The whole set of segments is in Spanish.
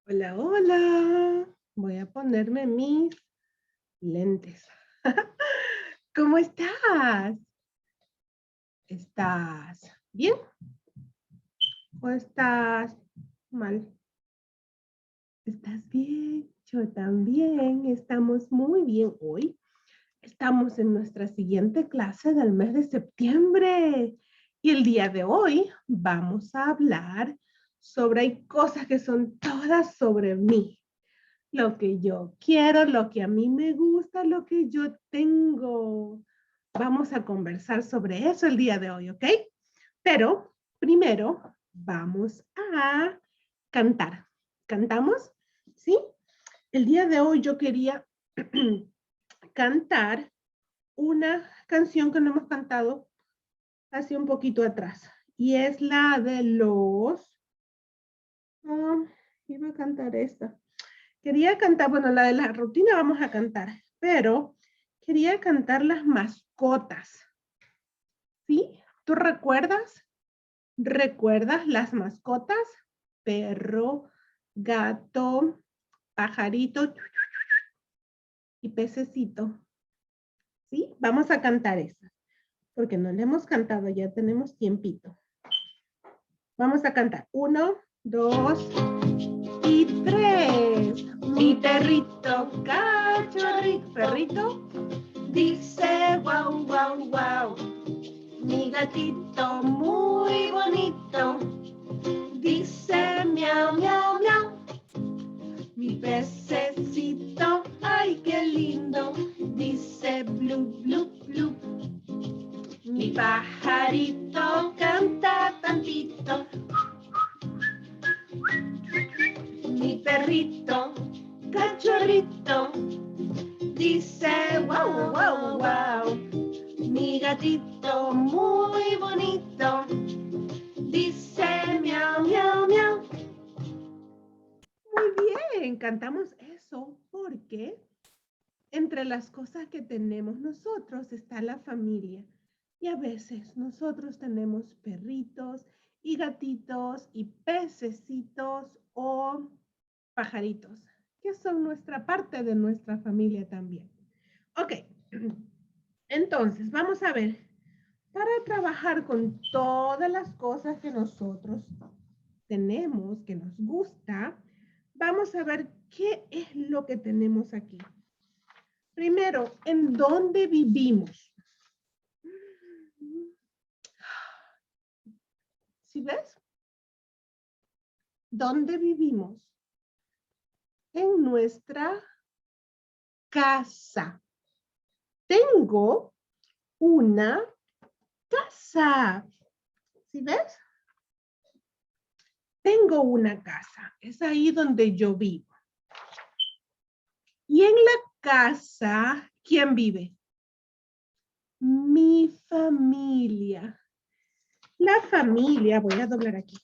Hola, hola. Voy a ponerme mis lentes. ¿Cómo estás? ¿Estás bien o estás mal? ¿Estás bien? Yo también. Estamos muy bien hoy. Estamos en nuestra siguiente clase del mes de septiembre. Y el día de hoy vamos a hablar sobre hay cosas que son todas sobre mí. Lo que yo quiero, lo que a mí me gusta, lo que yo tengo. Vamos a conversar sobre eso el día de hoy, ¿ok? Pero primero vamos a cantar. ¿Cantamos? ¿Sí? El día de hoy yo quería cantar una canción que no hemos cantado hace un poquito atrás. Y es la de los... ah, iba a cantar esta. Quería cantar, bueno, la de la rutina vamos a cantar, pero quería cantar las mascotas, ¿sí? ¿Tú recuerdas? ¿Recuerdas las mascotas? Perro, gato, pajarito y pececito, ¿sí? Vamos a cantar esa, porque no le hemos cantado, ya tenemos tiempito. Vamos a cantar. 1, 2 y 3. Mi perrito, cachorrito, perrito, dice guau, guau, guau. Mi gatito muy bonito dice miau, miau, miau. Mi pececito, ay, qué lindo, dice blu, blu, blu. Mi pajarito canta tantito. Mi perrito, cachorrito, dice wow, wow, wow. Mi gatito muy bonito dice miau, miau, miau. Muy bien, cantamos eso porque entre las cosas que tenemos nosotros está la familia. Y a veces nosotros tenemos perritos y gatitos y pececitos o pajaritos, que son nuestra parte de nuestra familia también. Ok, entonces vamos a ver, para trabajar con todas las cosas que nosotros tenemos, que nos gusta, vamos a ver qué es lo que tenemos aquí. Primero, ¿en dónde vivimos? ¿Sí ves? ¿Dónde vivimos? En nuestra casa. Tengo una casa. ¿Sí ves? Tengo una casa. Es ahí donde yo vivo. Y en la casa, ¿quién vive? Mi familia. La familia, voy a doblar aquí.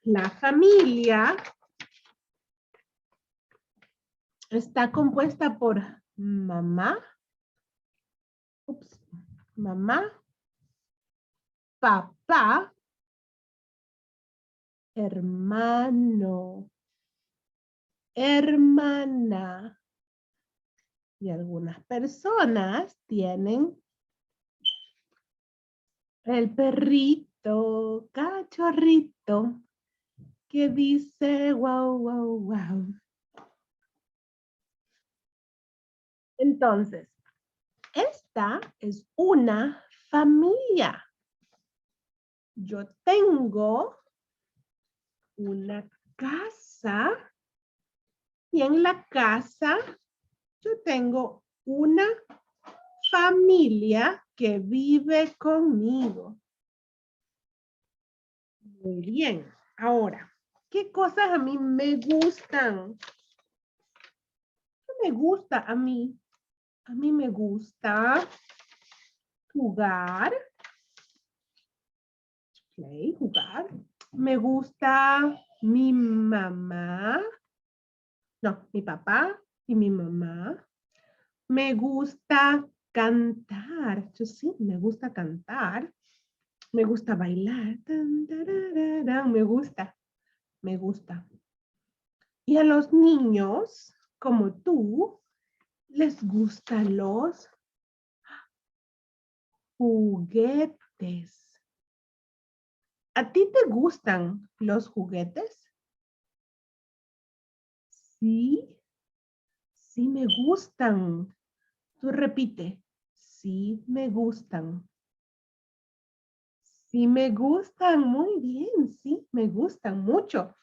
La familia está compuesta por mamá, mamá, papá, hermano, hermana. Y algunas personas tienen el perrito, cachorrito, que dice wow, wow, wow. Entonces, esta es una familia. Yo tengo una casa y en la casa yo tengo una familia que vive conmigo. Muy bien. Ahora, ¿qué cosas a mí me gustan? ¿Qué me gusta a mí? A mí me gusta jugar. Play, jugar. Me gusta mi mamá. No, mi papá y mi mamá. Me gusta cantar. Yo sí, me gusta cantar. Me gusta bailar. Tan, tararara, me gusta. me gusta. Y a los niños, como tú, les gustan los juguetes. ¿A ti te gustan los juguetes? Sí, sí me gustan. Tú repite, sí me gustan. Sí me gustan, muy bien, sí me gustan mucho.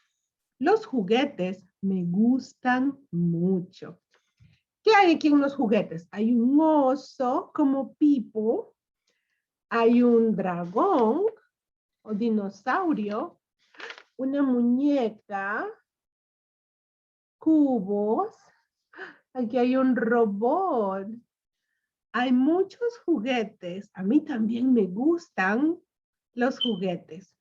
Los juguetes me gustan mucho. ¿Qué hay aquí en los juguetes? Hay un oso como Pipo, hay un dragón o dinosaurio, una muñeca, cubos, aquí hay un robot. Hay muchos juguetes. A mí también me gustan los juguetes.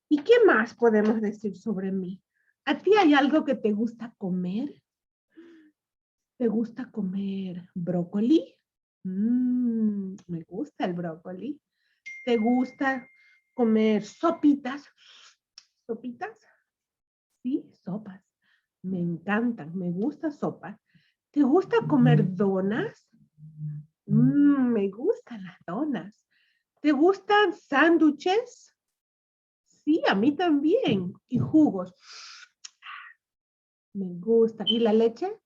¿Y qué más podemos decir sobre mí? ¿A ti hay algo que te gusta comer? ¿Te gusta comer brócoli? Me gusta el brócoli. ¿Te gusta comer sopitas? ¿Sopitas? Sí, sopas. Me encantan, me gusta sopas. ¿Te gusta comer donas? Me gustan las donas. ¿Te gustan sándwiches? Sí, a mí también. Y jugos. Me gusta. ¿Y la leche?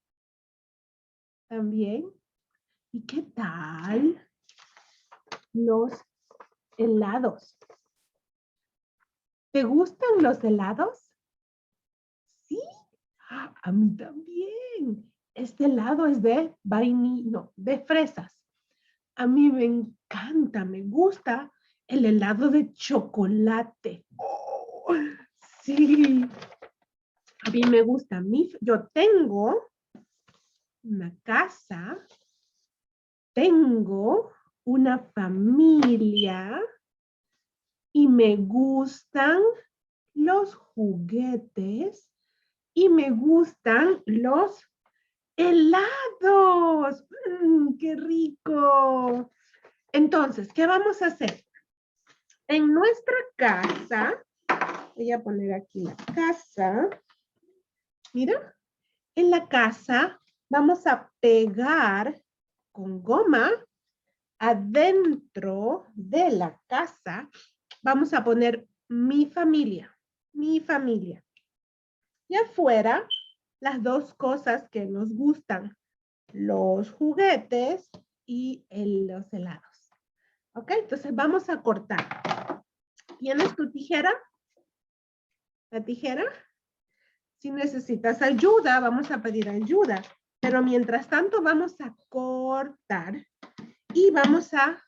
También. ¿Y qué tal los helados? ¿Te gustan los helados? Sí, a mí también. Este helado es de vainilla, no, de fresas. A mí me encanta, me gusta el helado de chocolate. Oh, sí, a mí me gusta. Yo tengo una casa, tengo una familia y me gustan los juguetes y me gustan los helados. ¡Qué rico! Entonces, ¿qué vamos a hacer? En nuestra casa, voy a poner aquí la casa. Mira, en la casa vamos a pegar con goma adentro de la casa. Vamos a poner mi familia, mi familia. Y afuera, las dos cosas que nos gustan, los juguetes y los helados. ¿Ok? Entonces vamos a cortar. ¿Tienes tu tijera? ¿La tijera? Si necesitas ayuda, vamos a pedir ayuda. Pero mientras tanto vamos a cortar y vamos a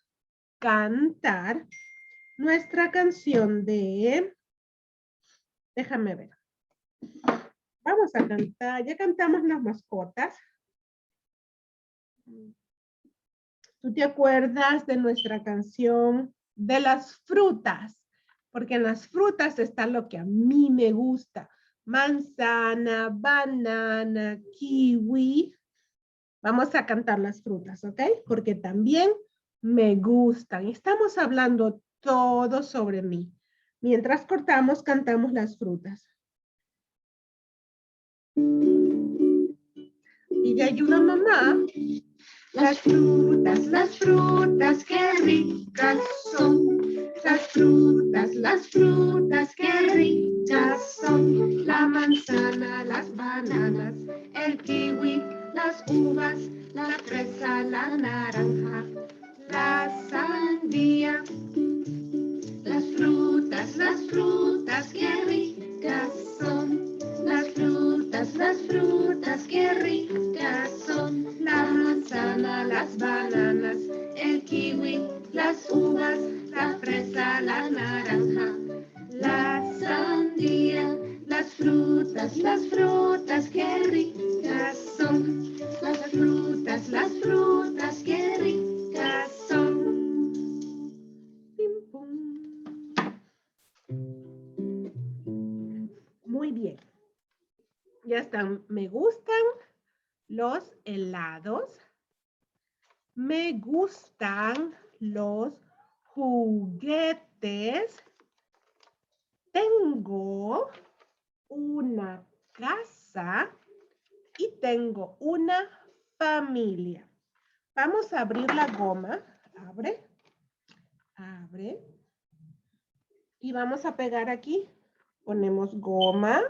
cantar nuestra canción de... Déjame ver. Vamos a cantar. Ya cantamos las mascotas. ¿Tú te acuerdas de nuestra canción de las frutas? Porque en las frutas está lo que a mí me gusta. Manzana, banana, kiwi. Vamos a cantar las frutas, ¿ok? Porque también me gustan. Estamos hablando todo sobre mí. Mientras cortamos, cantamos las frutas. Y de ayuda mamá. Las frutas, qué ricas son. Las frutas, qué ricas son. La manzana, las bananas, el kiwi, las uvas, la fresa, la naranja, la sandía. Las frutas, qué ricas son. Las frutas, qué ricas son. La manzana, las bananas, el kiwi, las uvas, la fresa, la naranja, la sandía. Las frutas, qué ricas son. Las frutas, qué ricas son. Pim, pum. Muy bien. Ya están. Me gustan los helados. Me gustan los juguetes. tengo una casa y tengo una familia. Vamos a abrir la goma. Abre. Abre. Y vamos a pegar aquí. Ponemos goma.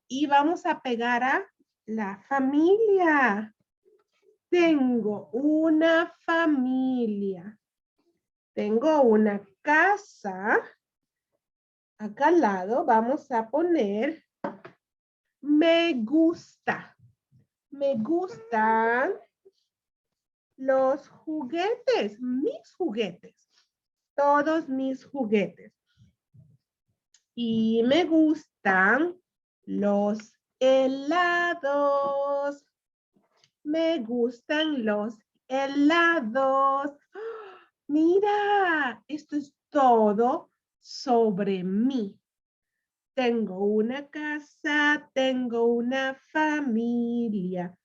Y vamos a pegar a la familia. Tengo una familia. Tengo una casa. Acá al lado vamos a poner me gusta. Me gustan los juguetes, mis juguetes. Todos mis juguetes. Y me gustan los helados. Me gustan los helados. ¡Ah! Mira, esto es todo sobre mí. Tengo una casa, tengo una familia.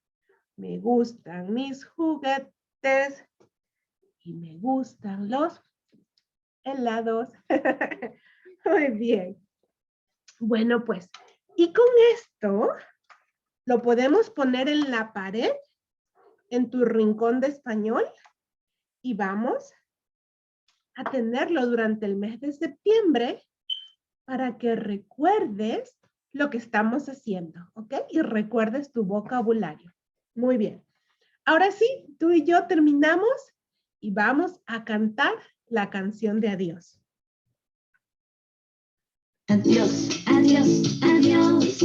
Me gustan mis juguetes y me gustan los helados. Muy bien. Bueno, pues, y con esto lo podemos poner en la pared, en tu rincón de español, y vamos a tenerlo durante el mes de septiembre para que recuerdes lo que estamos haciendo, ¿ok? Y recuerdes tu vocabulario. Muy bien. Ahora sí, tú y yo terminamos y vamos a cantar la canción de adiós. Adiós, adiós, adiós.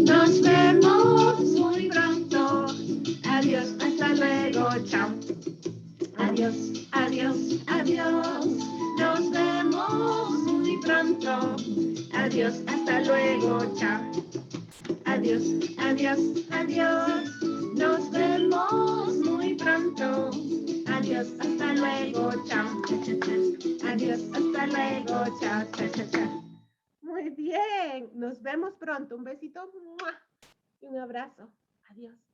Nos vemos muy pronto. Adiós, hasta luego, chao. Adiós, adiós, adiós. Nos vemos muy pronto. Adiós, hasta luego, chao. Adiós, adiós, adiós. Nos vemos muy pronto. Adiós, hasta luego, chao. Adiós, hasta luego, chao, chao, chao, chao. Muy bien, nos vemos pronto. Un besito y un abrazo. Adiós.